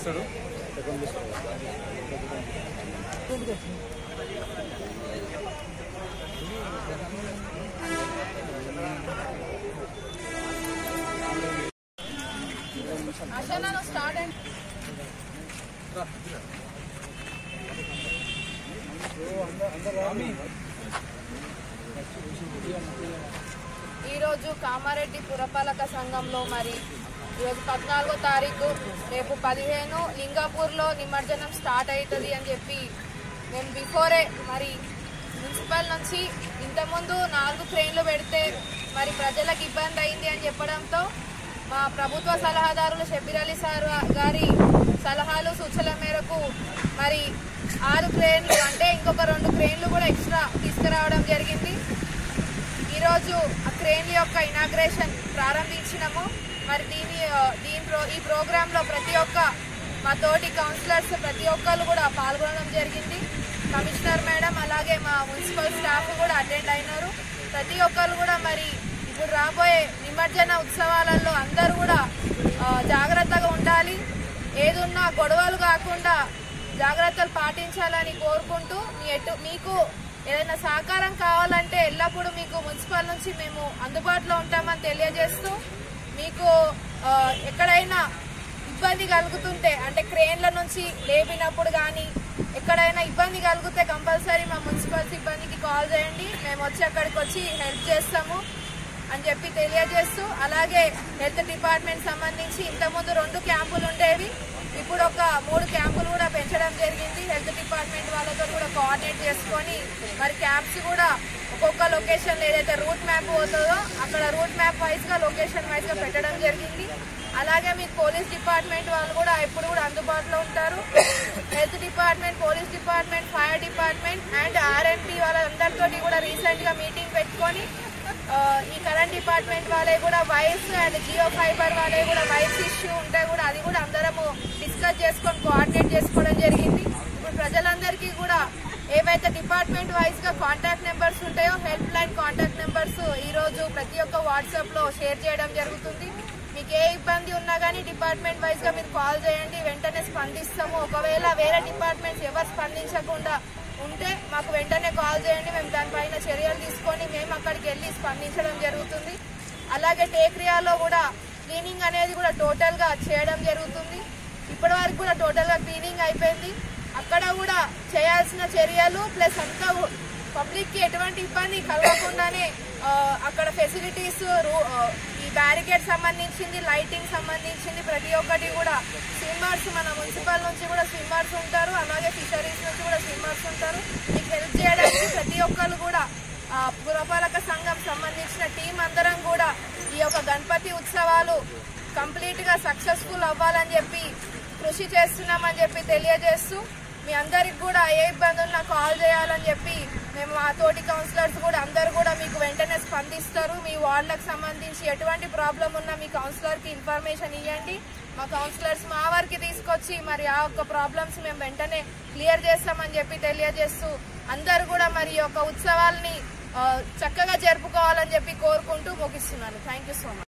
ఇస్తాడు. ఈరోజు కామారెడ్డి పురపాలక సంఘంలో మరి ఈరోజు 14వ తారీఖు రేపు 15 లింగాపూర్లో నిమజ్జనం స్టార్ట్ అవుతుంది అని చెప్పి మేము బిఫోరే మరి మున్సిపల్ నుంచి ఇంతకుముందు 4 క్రేన్లు పెడితే మరి ప్రజలకు ఇబ్బంది అయింది అని చెప్పడంతో మా ప్రభుత్వ సలహాదారులు షబ్బీర్ అలీ సార్ గారి సలహాలు సూచనల మేరకు మరి 6 క్రేన్లు అంటే ఇంకొక 2 క్రేన్లు కూడా ఎక్స్ట్రా తీసుకురావడం జరిగింది. ఈరోజు ఆ క్రేన్ల యొక్క ఇనాగ్రేషన్ ప్రారంభించినాము. మరి ఈ ప్రోగ్రాంలో ప్రతి ఒక్క మా తోటి కౌన్సిలర్స్ ప్రతి ఒక్కరు కూడా పాల్గొనడం జరిగింది. కమిషనర్ మేడం అలాగే మా మున్సిపల్ స్టాఫ్ కూడా అటెండ్ అయినారు. ప్రతి ఒక్కరు కూడా మరి ఇప్పుడు రాబోయే నిమజ్జన ఉత్సవాలలో అందరూ కూడా జాగ్రత్తగా ఉండాలి. ఏదున్నా గొడవలు కాకుండా జాగ్రత్తలు పాటించాలని కోరుకుంటూ మీకు ఏదైనా సహకారం కావాలంటే ఎల్లప్పుడూ మీకు మున్సిపల్ నుంచి మేము అందుబాటులో ఉంటామని తెలియజేస్తూ మీకు ఎక్కడైనా ఇబ్బంది కలుగుతుంటే అంటే క్రేన్ల నుంచి లేపినప్పుడు కానీ ఎక్కడైనా ఇబ్బంది కలిగితే కంపల్సరీ మా మున్సిపల్ సిబ్బందికి కాల్ చేయండి. మేము వచ్చి అక్కడికి వచ్చి హెల్ప్ చేస్తాము అని చెప్పి తెలియజేస్తూ అలాగే హెల్త్ డిపార్ట్మెంట్ సంబంధించి ఇంతకుముందు 2 క్యాంపులు ఉండేవి. ఇప్పుడు ఒక 3 క్యాంపులు కూడా పెంచడం జరిగింది. హెల్త్ డిపార్ట్మెంట్ వాళ్ళతో కూడా కోఆర్డినేట్ చేసుకొని మరి క్యాంప్స్ కూడా ఒక్కొక్క లొకేషన్ ఏదైతే రూట్ మ్యాప్ పోతుందో అక్కడ రూట్ మ్యాప్ వైజ్ గా లొకేషన్ వైజ్ గా పెట్టడం జరిగింది. అలాగే మీకు పోలీస్ డిపార్ట్మెంట్ వాళ్ళు కూడా ఎప్పుడు కూడా అందుబాటులో ఉంటారు. Health department, police department, fire department and RMP వాళ్ళందరితో కూడా రీసెంట్ గా మీటింగ్ పెట్టుకొని ఈ కరెంట్ డిపార్ట్మెంట్ వాళ్ళే కూడా వైర్స్ అండ్ జియో ఫైబర్ వాళ్ళే కూడా వైర్స్ ఇష్యూ ఉంటే కూడా అది కూడా అందరము డిస్కస్ చేసుకొని కోఆర్డినేట్ చేసుకోవడం జరిగింది. ఇప్పుడు ప్రజలందరికీ కూడా ఏవైతే డిపార్ట్మెంట్ వైజ్ గా కాంటాక్ట్ నెంబర్స్ ఉంటాయో హెల్ప్ లైన్ కాంటాక్ట్ నెంబర్స్ ఈ రోజు ప్రతి ఒక్క వాట్సాప్ లో షేర్ చేయడం జరుగుతుంది. మీకు ఏ ఇబ్బంది ఉన్నా కానీ డిపార్ట్మెంట్ వైజ్ గా మీరు కాల్ చేయండి, వెంటనే స్పందిస్తాము. ఒకవేళ వేరే డిపార్ట్మెంట్స్ ఎవరు స్పందించకుండా ఉంటే మాకు వెంటనే కాల్ చేయండి, మేము దానిపైన చర్యలు తీసుకొని మేము అక్కడికి వెళ్ళి స్పందించడం జరుగుతుంది. అలాగే టేక్రియాలో కూడా క్లీనింగ్ అనేది కూడా టోటల్ గా చేయడం జరుగుతుంది. ఇప్పటి వరకు కూడా టోటల్ గా క్లీనింగ్ అయిపోయింది. అక్కడ కూడా చేయాల్సిన చర్యలు ప్లస్ అంతా పబ్లిక్ కి ఎటువంటి ఇబ్బంది కలగకుండానే అక్కడ ఫెసిలిటీస్ ఈ బ్యారికేడ్ సంబంధించింది, లైటింగ్ సంబంధించింది ప్రతి ఒక్కటి కూడా స్విమ్మర్స్ మన మున్సిపల్ నుంచి కూడా స్విమ్మర్స్ ఉంటారు. అలాగే ఫిషరీస్ నుంచి కూడా స్విమ్మర్స్ ఉంటారు. మీకు హెల్ప్ చేయడానికి ప్రతి ఒక్కరు కూడా పురపాలక సంఘం సంబంధించిన టీం అందరం కూడా ఈ యొక్క గణపతి ఉత్సవాలు కంప్లీట్ గా సక్సెస్ఫుల్ అవ్వాలని చెప్పి కృషి చేస్తున్నామని చెప్పి తెలియజేస్తూ మీ అందరికి కూడా ఏ ఇబ్బంది ఉన్నా కాల్ చేయాలని చెప్పి మేము మా తోటి కౌన్సిలర్స్ కూడా అందరూ కూడా మీకు వెంటనే స్పందిస్తారు. మీ వార్డులకు సంబంధించి ఎటువంటి ప్రాబ్లం ఉన్నా మీ కౌన్సిలర్ కి ఇన్ఫర్మేషన్ ఇవ్వండి. మా కౌన్సిలర్స్ మా వారికి తీసుకొచ్చి మరి ఆ యొక్క ప్రాబ్లమ్స్ మేము వెంటనే క్లియర్ చేస్తామని చెప్పి తెలియజేస్తూ అందరూ కూడా మరి ఈ యొక్క ఉత్సవాల్ని చక్కగా జరుపుకోవాలని చెప్పి కోరుకుంటూ ముగిస్తున్నాను. Thank you so much.